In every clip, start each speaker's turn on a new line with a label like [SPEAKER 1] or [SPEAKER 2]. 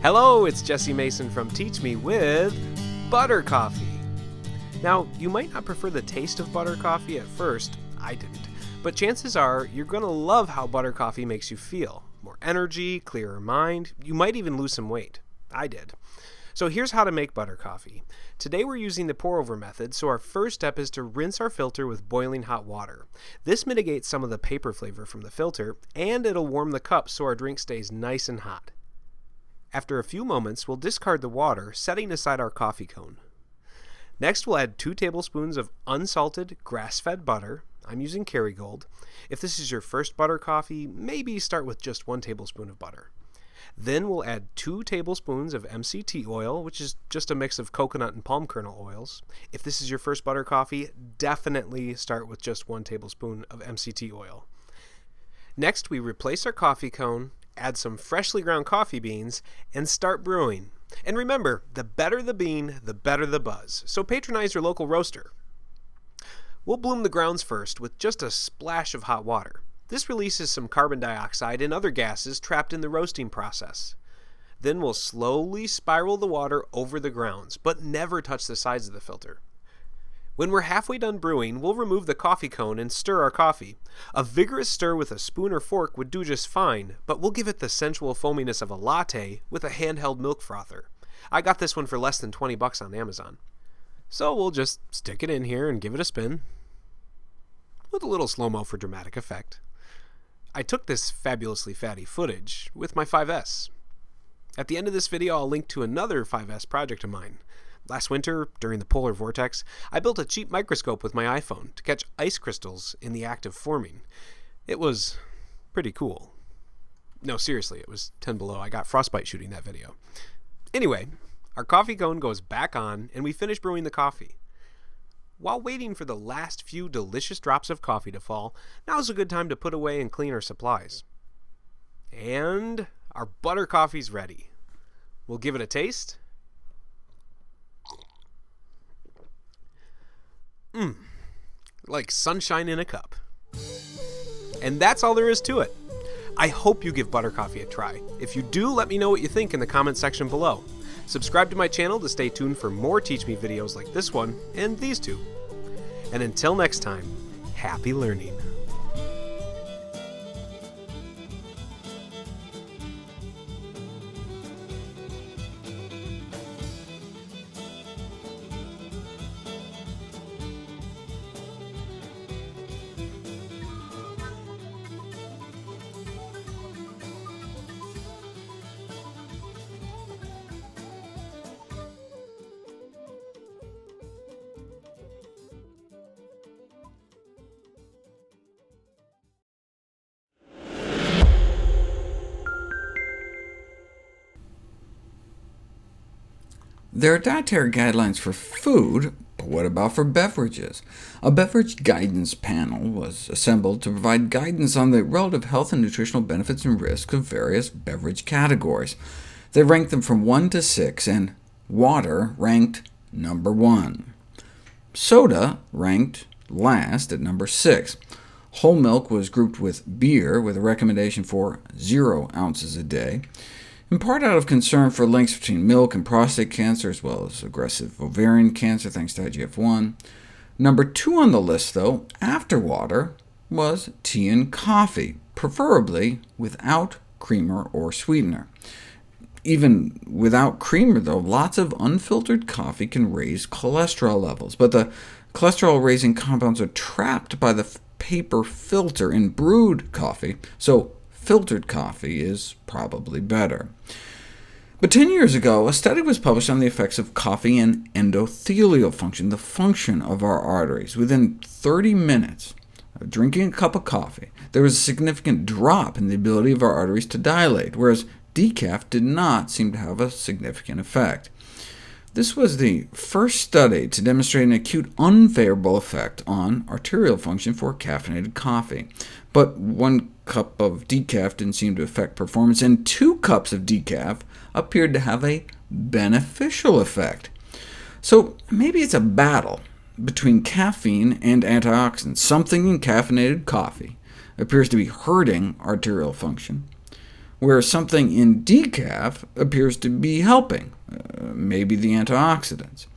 [SPEAKER 1] Hello, it's Jesse Mason from Teach Me with Butter Coffee. Now, you might not prefer the taste of butter coffee at first, I didn't, but chances are you're going to love how butter coffee makes you feel. More energy, clearer mind, you might even lose some weight. I did. So here's how to make butter coffee. Today we're using the pour-over method, so our first step is to rinse our filter with boiling hot water. This mitigates some of the paper flavor from the filter, and it'll warm the cup so our drink stays nice and hot. After a few moments, we'll discard the water, setting aside our coffee cone. Next, we'll add 2 tablespoons of unsalted, grass-fed butter. I'm using Kerrygold. If this is your first butter coffee, maybe start with just 1 tablespoon of butter. Then we'll add 2 tablespoons of MCT oil, which is just a mix of coconut and palm kernel oils. If this is your first butter coffee, definitely start with just 1 tablespoon of MCT oil. Next, we replace our coffee cone, add some freshly ground coffee beans, and start brewing. And remember, the better the bean, the better the buzz, so patronize your local roaster. We'll bloom the grounds first with just a splash of hot water. This releases some carbon dioxide and other gases trapped in the roasting process. Then we'll slowly spiral the water over the grounds, but never touch the sides of the filter. When we're halfway done brewing, we'll remove the coffee cone and stir our coffee. A vigorous stir with a spoon or fork would do just fine, but we'll give it the sensual foaminess of a latte with a handheld milk frother. I got this one for less than $20 on Amazon. So we'll just stick it in here and give it a spin, with a little slow-mo for dramatic effect. I took this fabulously fatty footage with my 5S. At the end of this video, I'll link to another 5S project of mine. Last winter, during the polar vortex, I built a cheap microscope with my iPhone to catch ice crystals in the act of forming. It was pretty cool. No, seriously, it was 10 below. I got frostbite shooting that video. Anyway, our coffee cone goes back on, and we finish brewing the coffee. While waiting for the last few delicious drops of coffee to fall, now's a good time to put away and clean our supplies. And our butter coffee's ready. We'll give it a taste. Like sunshine in a cup. And that's all there is to it. I hope you give butter coffee a try. If you do, let me know what you think in the comment section below. Subscribe to my channel to stay tuned for more Teach Me videos like this one and these two. And until next time, happy learning.
[SPEAKER 2] There are dietary guidelines for food, but what about for beverages? A beverage guidance panel was assembled to provide guidance on the relative health and nutritional benefits and risks of various beverage categories. They ranked them from 1 to 6, and water ranked number 1. Soda ranked last at number 6. Whole milk was grouped with beer, with a recommendation for 0 ounces a day. In part out of concern for links between milk and prostate cancer, as well as aggressive ovarian cancer thanks to IGF-1. Number 2 on the list, though, after water, was tea and coffee, preferably without creamer or sweetener. Even without creamer, though, lots of unfiltered coffee can raise cholesterol levels, but the cholesterol-raising compounds are trapped by the paper filter in brewed coffee, so filtered coffee is probably better. But 10 years ago, a study was published on the effects of coffee and endothelial function, the function of our arteries. Within 30 minutes of drinking a cup of coffee, there was a significant drop in the ability of our arteries to dilate, whereas decaf did not seem to have a significant effect. This was the first study to demonstrate an acute unfavorable effect on arterial function for caffeinated coffee. But 1 cup of decaf didn't seem to affect performance, and 2 cups of decaf appeared to have a beneficial effect. So maybe it's a battle between caffeine and antioxidants. Something in caffeinated coffee appears to be hurting arterial function, where something in decaf appears to be helping, maybe the antioxidants.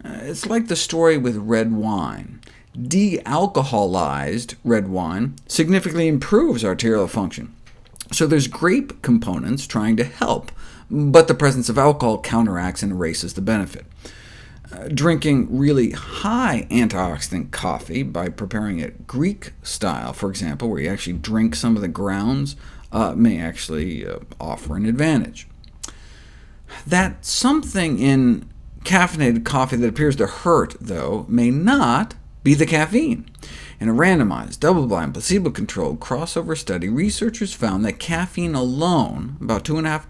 [SPEAKER 2] It's like the story with red wine. De-alcoholized red wine significantly improves arterial function. So there's grape components trying to help, but the presence of alcohol counteracts and erases the benefit. Drinking really high antioxidant coffee by preparing it Greek style, for example, where you actually drink some of the grounds, may actually offer an advantage. That something in caffeinated coffee that appears to hurt, though, may not be the caffeine. In a randomized, double-blind, placebo-controlled crossover study, researchers found that caffeine alone, about 2.5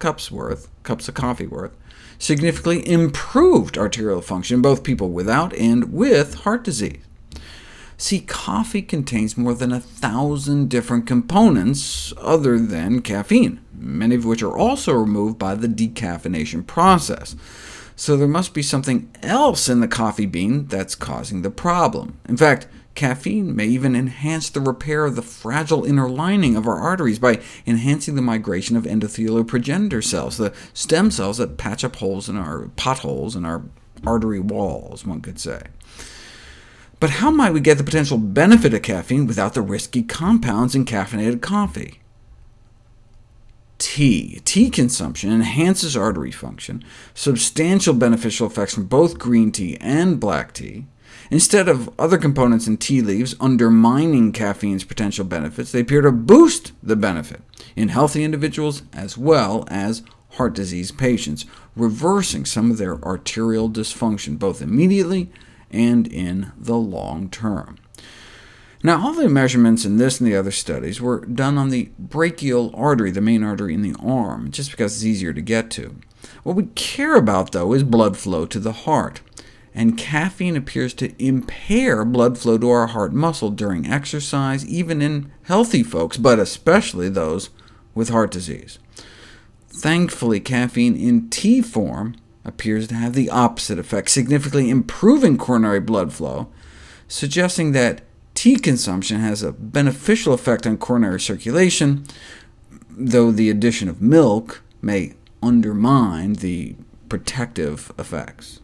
[SPEAKER 2] cups of coffee worth, significantly improved arterial function in both people without and with heart disease. See, coffee contains more than 1,000 different components other than caffeine, many of which are also removed by the decaffeination process. So there must be something else in the coffee bean that's causing the problem. In fact, caffeine may even enhance the repair of the fragile inner lining of our arteries by enhancing the migration of endothelial progenitor cells, the stem cells that patch up potholes in our artery walls, one could say. But how might we get the potential benefit of caffeine without the risky compounds in caffeinated coffee? Tea consumption enhances artery function, substantial beneficial effects from both green tea and black tea. Instead of other components in tea leaves undermining caffeine's potential benefits, they appear to boost the benefit in healthy individuals as well as heart disease patients, reversing some of their arterial dysfunction, both immediately and in the long term. Now, all the measurements in this and the other studies were done on the brachial artery, the main artery in the arm, just because it's easier to get to. What we care about, though, is blood flow to the heart, and caffeine appears to impair blood flow to our heart muscle during exercise, even in healthy folks, but especially those with heart disease. Thankfully, caffeine in tea form appears to have the opposite effect, significantly improving coronary blood flow, suggesting that tea consumption has a beneficial effect on coronary circulation, though the addition of milk may undermine the protective effects.